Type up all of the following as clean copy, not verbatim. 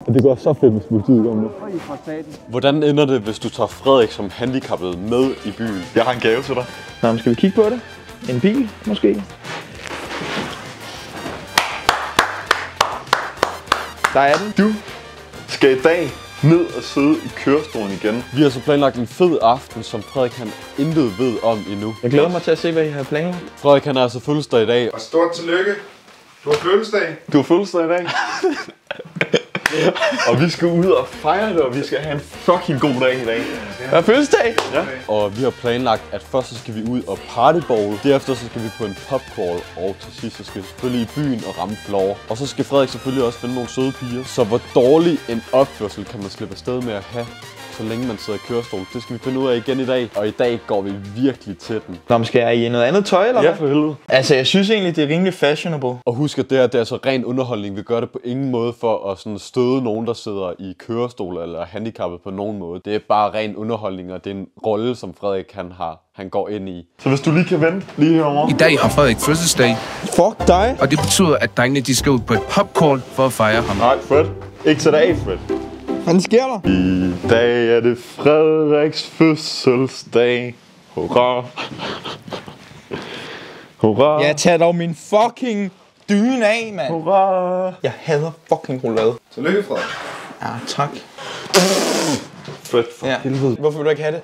Og det går så fedt, hvis politiet kommer nu. Hvordan ender det, hvis du tager Frederik som handicappet med i byen? Jeg har en gave til dig. Nå, men skal vi kigge på det? En bil, måske? Der er den. Du skal i dag ned og sidde i kørestolen igen. Vi har så planlagt en fed aften, som Frederik han intet ved om endnu. Jeg glæder mig til at se, hvad I har planlagt. Frederik han har altså fødselsdag i dag. Og stort tillykke. Du har fødselsdag. Du har fødselsdag i dag. Og vi skal ud og fejre det, og vi skal have en fucking god dag i dag. Der er fødselsdag! Ja. Og vi har planlagt, at først så skal vi ud og partybowl. Derefter så skal vi på en pubcrawl. Og til sidst så skal vi selvfølgelig i byen og ramme floor. Og så skal Frederik selvfølgelig også finde nogle søde piger. Så hvor dårlig en opførsel kan man slippe afsted med at have, så længe man sidder i kørestol? Det skal vi finde ud af igen i dag. Og i dag går vi virkelig til den. Nå, men skal jeg i noget andet tøj, eller hvad? Ja, for helvede. Altså, jeg synes egentlig, det er rimelig fashionable. Og husk, at det er altså ren underholdning. Vi gør det på ingen måde for at sådan støde nogen, der sidder i kørestol eller handicappet på nogen måde. Det er bare ren underholdning, og det er en rolle, som Frederik han går ind i. Så hvis du lige kan vente lige herovre. I dag har Frederik fødselsdag. Fuck dig! Og det betyder, at drengene de skal ud på et popcorn for at fejre ham. Nej, Fred. Ikke så af, Fred. Hvad sker der? I dag er det Frederiks fødselsdag. Hurra. Hurra. Jeg tager dog min fucking dyne af, mand. Hurra. Jeg hader fucking roulade. Tillykke, Frederik. Ja, tak. Fred, for helvede. Hvorfor vil du ikke have det?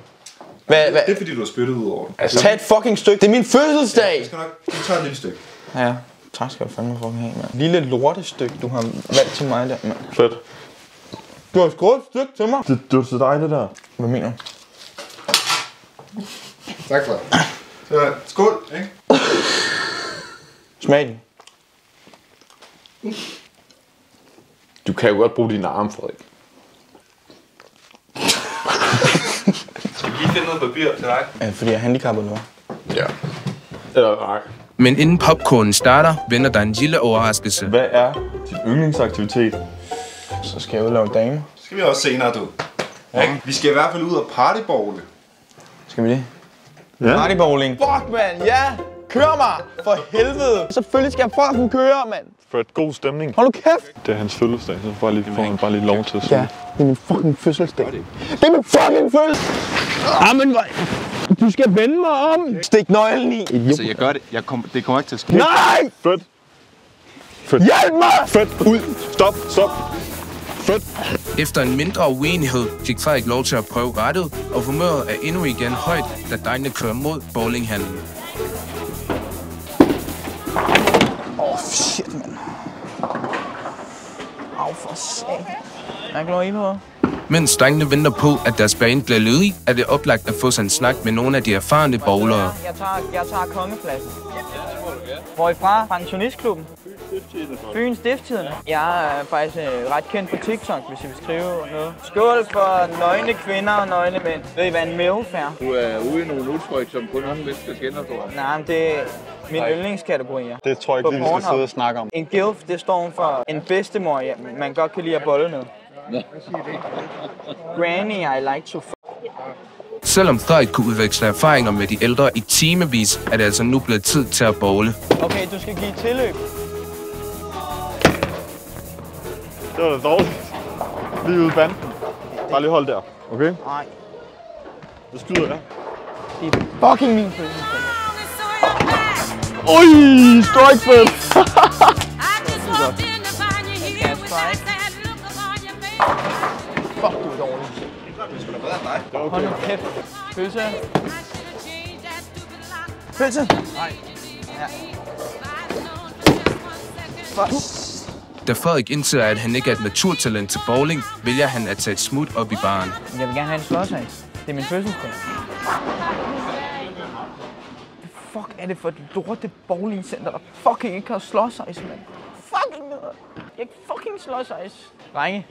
Hvad? Det er fordi, du har spyttet ud over det. Altså, tag et fucking stykke. Det er min fødselsdag! Jeg skal nok. Du tager et lille stykke. Ja, tak skal du fandme fucking have, mand. Lille lortestykke, du har valgt til mig der, mand. Fred. Du har skåret et stykke til mig. Det var til dig, det der. Hvad mener du? Tak, Frederik. Så skål, ikke? Smag den. Du kan jo godt bruge dine arme, Frederik. Skal vi lige finde noget papir til dig? Fordi jeg er handicappet nu. Ja. Eller nej. Men inden popcornen starter, venter der en lille overraskelse. Hvad er din yndlingsaktivitet? Så skal jeg ud og lave damer. Så skal vi også senere, du. Ja. Vi skal i hvert fald ud og partybowle. Skal vi det? Ja. Partybowling. Fuck, mand, ja! Kør mig! For helvede! Selvfølgelig skal jeg fucking køre, mand! Fred, god stemning. Hold nu kæft! Det er hans fødselsdag, så får han bare lige lov til at Ja, det er min fucking fødselsdag. Det er min fucking fødselsdag! Jamen, hvor... Du skal vende mig om! Stik nøglen i! Idiot. Så jeg gør det. Det kommer ikke til at ske. Nej! Fred. Hjælp mig! Fred, ud! Stop! Fred. Efter en mindre uenighed fik Frederik lov til at prøve rettet, og humøret er endnu igen højt, da drengene kører mod bowlinghallen. Shit, mand. Au, for satan. Jeg glor i på. Mens drengene venter på, at deres bane bliver ledig, er det oplagt at få sig en snak med nogle af de erfarne bowlere. Jeg tager kongepladsen. Hvor I fra? Pensionistklubben? Fyns Stiftstidende. Jeg er faktisk ret kendt på TikTok, hvis I vil skrive noget. Skål for nøgne kvinder og nøgne mænd. Ved I, hvad en MILF er? Du er ude i nogle udtryk, som kun unge mennesker kender, tror jeg. Nej, men det er mine yndlingskategorier. Det tror jeg ikke lige, vi skal sidde og snakke om. En GILF, det står for en bedstemor, man godt kan lide at bolle med. Granny, I like to Selvom Frederik kunne udveksle erfaringer med de ældre i timevis, er det altså nu blevet tid til at bowle. Okay, du skal give tilløb. Det var da dårligt. Lige ude i banden. Bare lige hold der, okay? Nej. Så skyder jeg. Det er fucking min fødselsdag. Oj, strike fed. Fuck, du er dårlig. Hold nu kæft. Pølse. Pølse. Nej. Ja. Fuck. Da Frederik indser, at han ikke er et naturtalent til bowling, vælger han at tage et smut op i baren. Jeg vil gerne have en slåsejs. Det er min fødselsdag. Hvad fuck er det for et lorte bowlingcenter, der fucking ikke har slåsejs, mand? Fucking ned. Jeg fucking slåsejs. Drenge,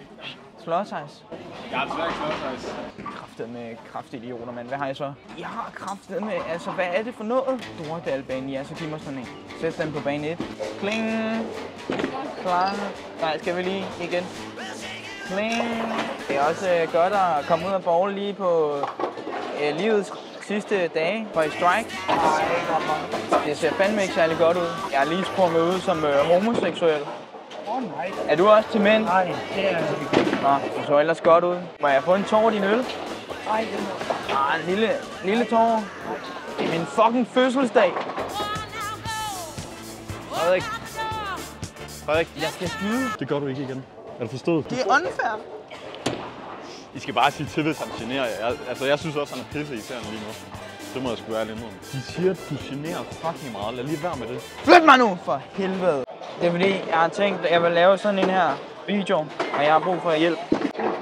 slåsejs. Jeg har desværre ikke slåsejs. Kraftedeme kraftidioter, mand. Hvad har jeg så? Jeg har kraftedeme, altså hvad er det for noget? Stordalbane, ja, så giv mig sådan en. Sæt den på bane 1. Kling. Klar. Nej, skal vi lige igen. Kling. Det er også godt at komme ud og bowle lige på livets sidste dage for i strike. Det ser fandme ikke særlig godt ud. Jeg er lige sprunget ud som homoseksuel. Er du også til mænd? Nej, det er Nå, det så ellers godt ud. Må jeg få en tår af din øl? Nej, det må. En lille tår. Det er min fucking fødselsdag. Frederik, jeg skal skyde. Det gør du ikke igen. Er du forstået? Det er unfair. I skal bare sige til, hvis han generer jer. Jeg synes også, han er pisse irriterende lige nu. Det må jeg sgu være lidt noget. De siger, at du generer fucking meget. Lad lige være med det. Flyt mig nu, for helvede. Det er fordi, jeg har tænkt, at jeg vil lave sådan en her video, og jeg har brug for hjælp.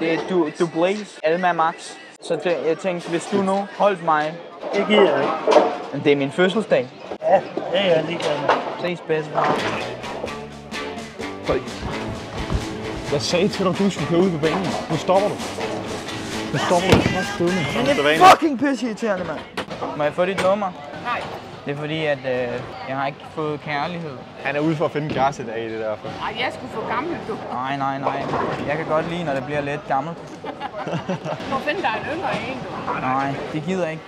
Det er du Blaze, Alma Max. Så jeg tænkte, hvis du nu holdt mig... Det gider jeg ikke. Men det er min fødselsdag. Ja, det er jeg ligeglad med. Ses bedst. Jeg sagde til dig, at du skulle køre ud på banen. Nu stopper du. Nu stopper du. Men det er fucking pisseirriterende, mand. Må jeg få dit nummer? Nej. Det er fordi, at jeg har ikke fået kærlighed. Han er ude for at finde en kæreste i dag, det derfor. Ej, jeg skulle få gammel, du. Nej. Jeg kan godt lide, når det bliver lidt gammelt. Må finde dig en yngre en, du. Nej, det gider jeg ikke.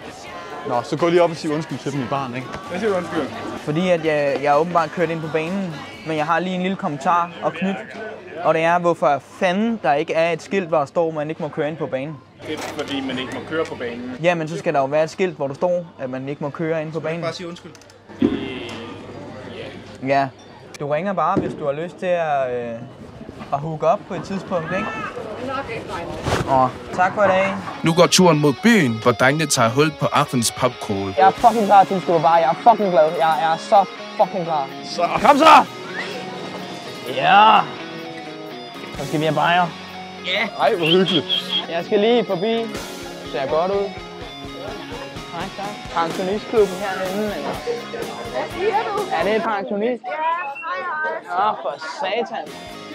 Nå, så gå lige op og sig undskyld til dem i baren, ikke? Hvad siger du undskyld? Fordi at jeg er åbenbart kørt ind på banen, men jeg har lige en lille kommentar og knyt. Og det er, hvorfor fanden der ikke er et skilt, hvor der står, at man ikke må køre ind på banen. Det er fordi, man ikke må køre på banen. Ja, men så skal der jo være et skilt, hvor der står, at man ikke må køre ind på banen. Bare sige undskyld. Ja, du ringer bare, hvis du har lyst til at hook op på et tidspunkt, ikke? Tak for i dag. Nu går turen mod byen, hvor drengene tager hul på aftenens pubcrawl. Jeg er fucking klar til, at du skal på bar. Jeg er fucking glad. Jeg er så fucking klar. Kom så! Ja! Så skal vi have bajer. Ja! Ej, hvor hyggeligt. Jeg skal lige forbi. Ser godt ud. Tak. Pensionistklubben hernede. Hvad siger du? Er det pensionist? Ja. For satan.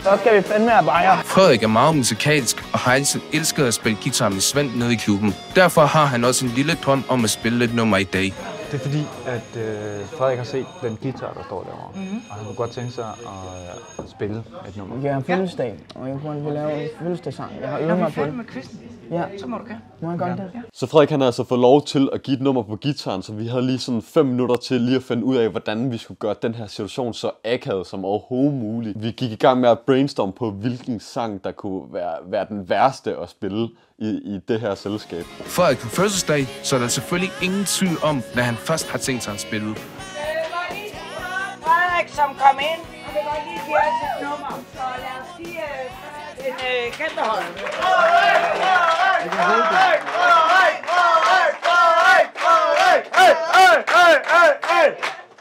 Så skal vi fandme have bajer. Frederik er meget musikalsk og har altid elsket at spille guitar med Svend nede i klubben. Derfor har han også en lille drøm om at spille et nummer i dag. Det er fordi, at Frederik har set den guitar, der står derovre. Og han kunne godt tænke sig at spille et nummer. Jeg har fødselsdag, og jeg vil lave en fødselsdagssang. Jeg har øvet mig på det. Med quizzen. Ja. Så må du gerne. Må jeg godt det? Så Frederik han har altså fået lov til at give et nummer på guitaren, så vi havde lige sådan 5 minutter til lige at finde ud af, hvordan vi skulle gøre den her situation så akavet som overhovedet muligt. Vi gik i gang med at brainstorme på, hvilken sang, der kunne være den værste at spille i det her selskab. Frederik på fødselsdag, så er der selvfølgelig ingen tvivl om, hvad han først har tænkt sig at spille. Frederik, som kom ind, og vil godt lige give os et nummer. Så lad os sige en kæmpehold.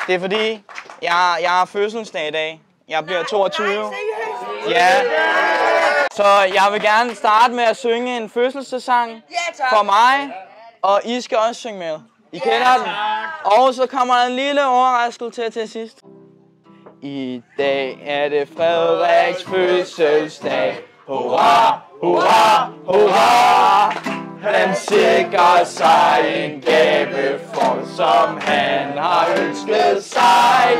Det er fordi, jeg har fødselsdag i dag. Jeg bliver 22. Ja. Så jeg vil gerne starte med at synge en fødselsdagssang for mig, og I skal også synge med. I kender den. Og så kommer der en lille overraskelse til sidst. I dag er det Frederiks fødselsdag. Hurra, hurra, hurra! Han sikrer sig en gaveform, som han har ønsket sig.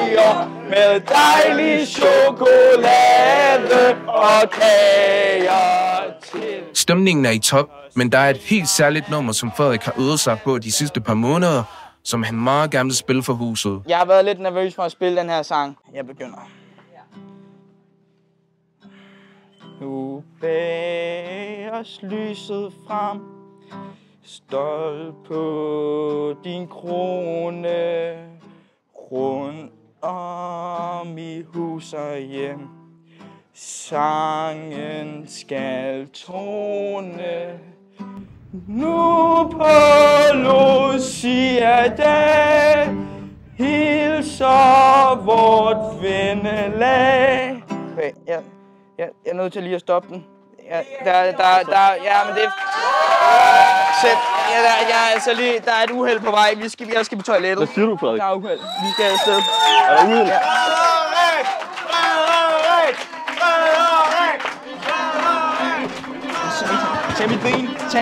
Med dejlig chokolade og kager til. Stemningen er i top, men der er et helt særligt nummer, som Frederik har øvet sig på de sidste par måneder, som han meget gerne vil spille for huset. Jeg har været lidt nervøs for at spille den her sang. Jeg begynder. Nu bæres lyset frem, stolt på din krone, rundt om i hus og hjem. Sangen skal tone, nu på Lucia-dag, hilser vort vennelag. Okay, jeg er nødt til lige at stoppe den. Ja, men det... Altså lige, der er et uheld på vej. Jeg skal på toilettet. Hvad siger du, Frederik? Der er uheld. Vi skal afsted. Er der uheld? Ja. Tag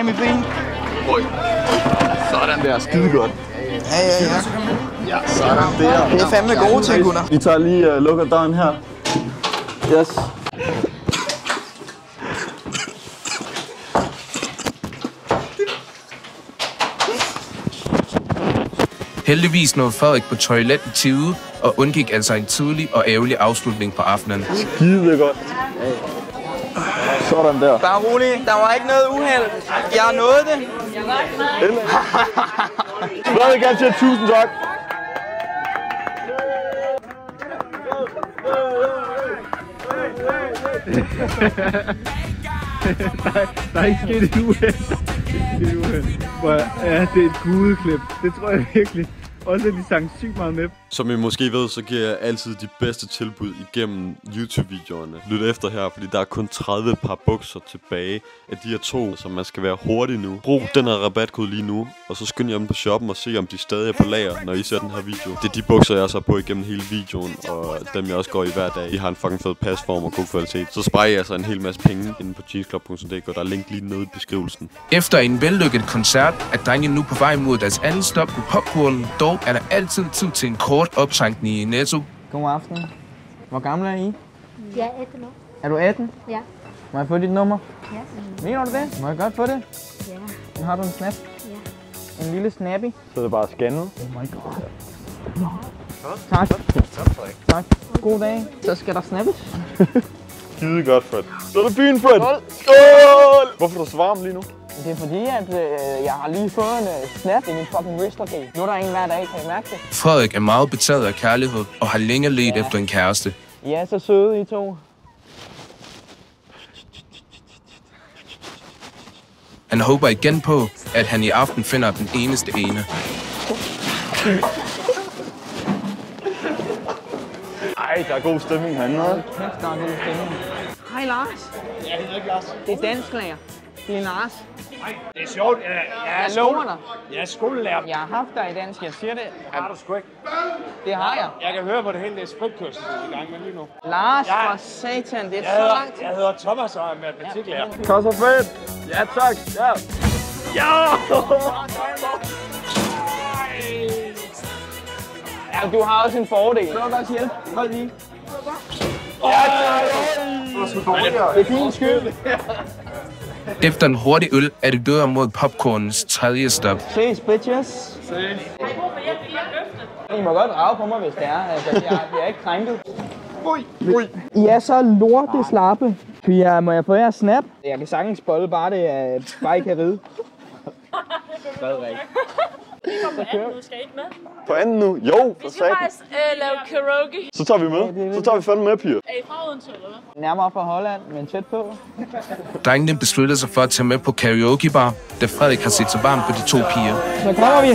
mit ben. Sådan der, skide godt. Ja, sådan der. Det er fandme gode ting, gutter. Vi tager lige lukker døren her. Yes. Heldigvis nåede Frederik på toilet i tide, og undgik altså en tidlig og ærgerlig afslutning på aftenen. Skide godt. Sådan der. Bare rolig. Der var ikke noget uheld. Jeg nåede det. Frederik, jeg siger 1000 tak. Der er ikke sket et uheld. Ja, det er et gudeklip. Det tror jeg virkelig. Også at de sang sygt meget med. Som I måske ved, så giver jeg altid de bedste tilbud igennem YouTube-videoerne. Lyt efter her, fordi der er kun 30 par bukser tilbage af de her 2, så man skal være hurtig nu. Brug den her rabatkode lige nu, og så skynd jer dem på shoppen og se, om de stadig er på lager, når I ser den her video. Det er de bukser, jeg så på igennem hele videoen, og dem jeg også går i hver dag. De har en fucking fed pasform og god kvalitet. Så sparer jeg altså en hel masse penge inde på jeansclub.dk, der er link lige nede i beskrivelsen. Efter en vellykket koncert er drengene nu på vej mod deres anden stop på Popcorn. Dog er der altid tid til en kort optankning i Netto. God aften. Hvor gammel er I? Jeg er 18 år. Er du 18? Ja. Må jeg få dit nummer? Ja. Mener du det? Må jeg godt få det? Ja. Nu har du en snap. Ja. En lille snappy. Så er det bare scannet. Oh my god. Tak. Tak. God dag. Så skal der snappes. Skide godt, Fred. Så er det byen, Fred. Skål! Hvorfor er du så varm lige nu? Det er fordi, at jeg har lige fået en snap i min fucking wristler. Nu er der ingen hver dag, kan I mærke det? Frederik er meget betaget af kærlighed og har længe ledt efter en kæreste. I er så søde, I to. Han håber igen på, at han i aften finder den eneste ene. Ej, der er god stemning herinde, hva'? Kæft, der er god stemning. Hej Lars. Jeg hedder ikke Lars. Det er dansklærer. Det er Lars. Nej, det er sjovt. Jeg lover dig. Jeg er skolelærer. Jeg har haft dig i dansk, jeg siger det. Har du sgu ikke? Det har jeg. Jeg kan høre på det hele, det er spritkørsel i gang med lige nu. Lars, for satan, det er så lang tid. Jeg hedder Thomas og er matematiklærer. Kom så fedt. Ja, tak. Ja. Ja, du har også en fordel. Så vil også hjælpe. Hold lige. Ja, det er din skyld. Efter en hurtig øl er det dører mod Popcornens tredje stop. Ses, bitches. I må godt rave på mig, hvis det er. Altså, jeg er ikke krænket. I er så lorte slappe. Må jeg få jer snap? Jeg kan sagtens bolle, bare det er bare ikke kan ride. Vi kommer på anden nu, skal I ikke med? På anden nu? Jo, for Vi skal faktisk lave karaoke. Så tager vi med. Så tager vi fandme med, piger. Er I fra Odense, eller hvad? Nærmere fra Holland, men tæt på. Drengene beslutter sig for at tage med på karaokebar, da Frederik har set sig varm på de 2 piger. Så kommer vi.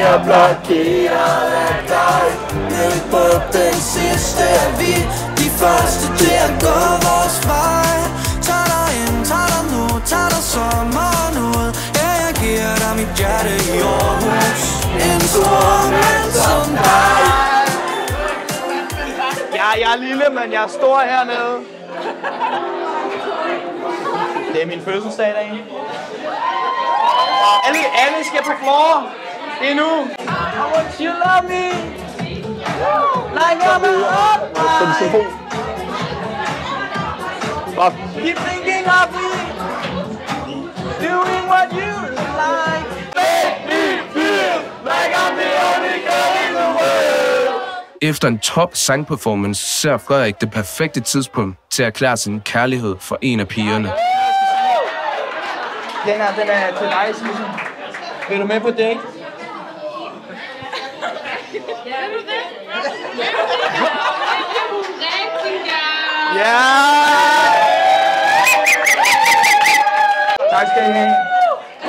Jeg blokeret af dig. Ned på den sidste vi. De første til at gå vores vej. Tag dig ind, tag dig nu, tag dig sommeren ud. Ja, jeg giver dig mit hjerte i Aarhus. En stor mand som dig. Ja, jeg er lille, men jeg er stor hernede. Det er min fødselsdag i dag. Alle skal på floor. Det er nu. I want you love me. Like I'm a hot. Keep thinking of me. Doing what you like. Make me feel like I'm the only girl in the world. Efter en top sangperformance ser Frederik det perfekte tidspunkt til at erklære sin kærlighed for en af pigerne. Den er til dig, Sisse. Vil du med på date? Ja! Tak skal I have.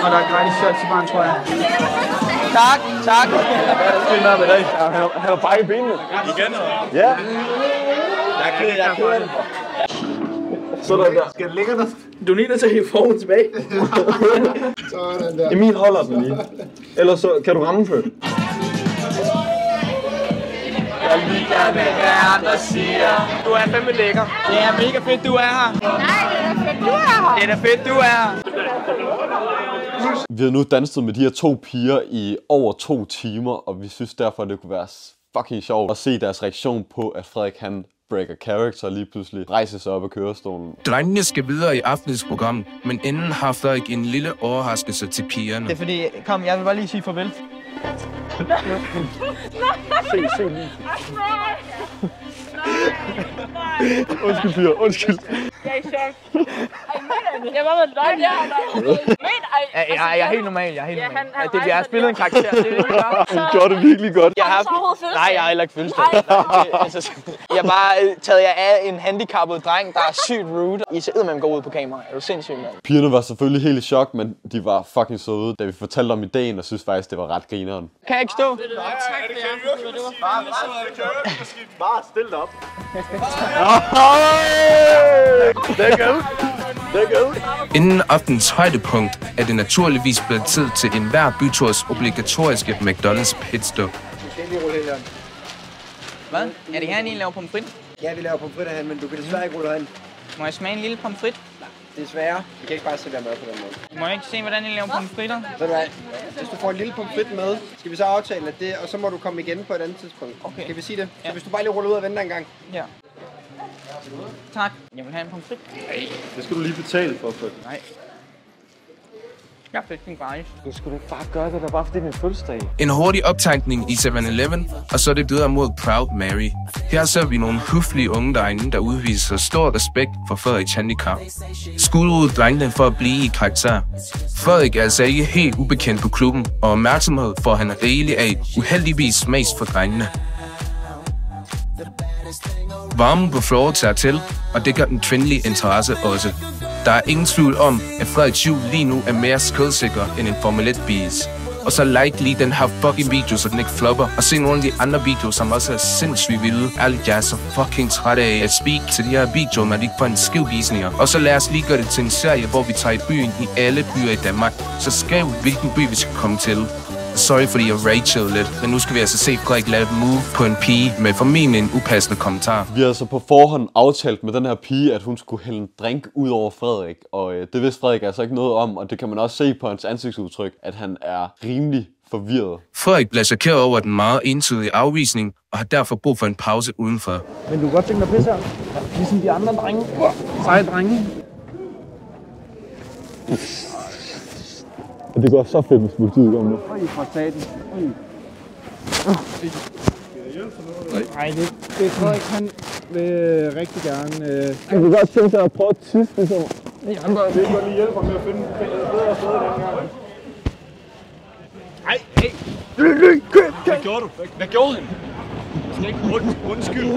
Og der er gratis shot til barn, tror jeg. Tak, tak. Hvad er med dig? Han har bare i benene. Igen? Ja. Jeg er ked af det. Sådan der. Skal det ligge der? Du er nødt til at hive formen tilbage. Sådan der. Emil holder den lige. Ellers så kan du ramme før. Jeg liker, hvad andre siger. Du er fandme lækker. Det er mega fedt, du er her. Nej, det er fedt, du er her. Det er da fedt, du er her. Vi har nu danset med de her 2 piger i over 2 timer, og vi synes derfor, at det kunne være fucking sjovt at se deres reaktion på, at Frederik han breaker character og lige pludselig rejser sig op af kørestolen. Drengene skal videre i aftenens program, men inden har Frederik en lille overraskelse til pigerne. Det er fordi, kom, jeg vil bare lige sige farvel. Se lige. Undskyld, Pia. Undskyld. Jeg er i chok. Jeg var med løgn, Jeg er helt normal, jeg er helt normal. Jeg har spillet en karakter, det er det, jeg gør. Du gjorde det virkelig godt. Jeg har nej, jeg har heller ikke fødselsdag. Jeg har bare taget jer af en handicappet dreng, der er sygt rude. I ser man går ud på kamera. Er du sindssygt, mand? Pigerne var selvfølgelig helt i chok, men de var fucking søde, da vi fortalte om ideen, og synes faktisk, det var ret grineren. Kan jeg ikke stå? Tak for jer. Bare stil dig op. Det er godt. Det er godt. Inden aftens højdepunkt er det naturligvis blevet tid til enhver byturs obligatoriske McDonald's pitstop. Hvad? Er det her, I laver pomfrit? Ja, vi laver pomfritter her, men du kan desværre ikke rulle herhen. Må jeg smage en lille pomfrit? Desværre. Vi kan ikke bare servere mad på den måde. Må jeg ikke se, hvordan I laver pomfritter? Ved du hvad? Hvis du får en lille pomfrit med, skal vi så aftale at det, og så må du komme igen på et andet tidspunkt. Okay. Kan vi sige det? Så hvis du bare lige ruller ud og venter en gang. Ja. Tak. Jeg vil have en pomfrit. Nej, det skal du lige betale for. Nej. Jeg fik den gratis. Du skulle ikke bare gøre det, der bare fordi det er min fødselsdag. En hurtig optankning i 7-Eleven, og så er det videre mod Proud Mary. Her ser vi nogle høflige unge derinde, der udviser stor respekt for Frederiks handicap. Skud ud drengene for at blive i karakter. Frederik er altså ikke helt ubekendt på klubben, og opmærksomhed får han rigeligt af, uheldigvis mest for drengene. Varmen på floor tager til, og det gør den kvindelige interesse også. Der er ingen tvivl om, at Frederiks jul lige nu er mere skødsikker end en Formel 1-bis. Og så like lige den her fucking video, så den ikke flopper. Og se nogle af de andre videoer, som også er sindssygt vilde. Ærligt, jeg er så fucking træt af at speak til de her videoer, når de ikke får en skivvisninger. Og så lad os lige gøre det til en serie, hvor vi tager i byen i alle byer i Danmark. Så skriv, hvilken by vi skal komme til. Sorry, fordi jeg ragede lidt, men nu skal vi altså se Frederik lave et move på en pige med formentlig en upassende kommentar. Vi har altså på forhånd aftalt med den her pige, at hun skulle hælde en drink ud over Frederik, og det vidste Frederik altså ikke noget om, og det kan man også se på hans ansigtsudtryk, at han er rimelig forvirret. Frederik bliver chokeret over den meget entydige afvisning, og har derfor brug for en pause udenfor. Men du kan godt tænke dig pisse her. Ligesom de andre drenge. Seje drenge. Og det går så fedt, hvis politiet kommer nu. Øj, fra staten. Nej, det er Frederik, han vil rigtig gerne... Jeg kunne godt tænke sig at prøve at tisse, ligesom de andre. Det kan lige hjælpe mig med at finde bedre steder den gang. Ej, hey! Hvad gjorde du? Hvad gjorde han? Jeg skal ikke undskyld.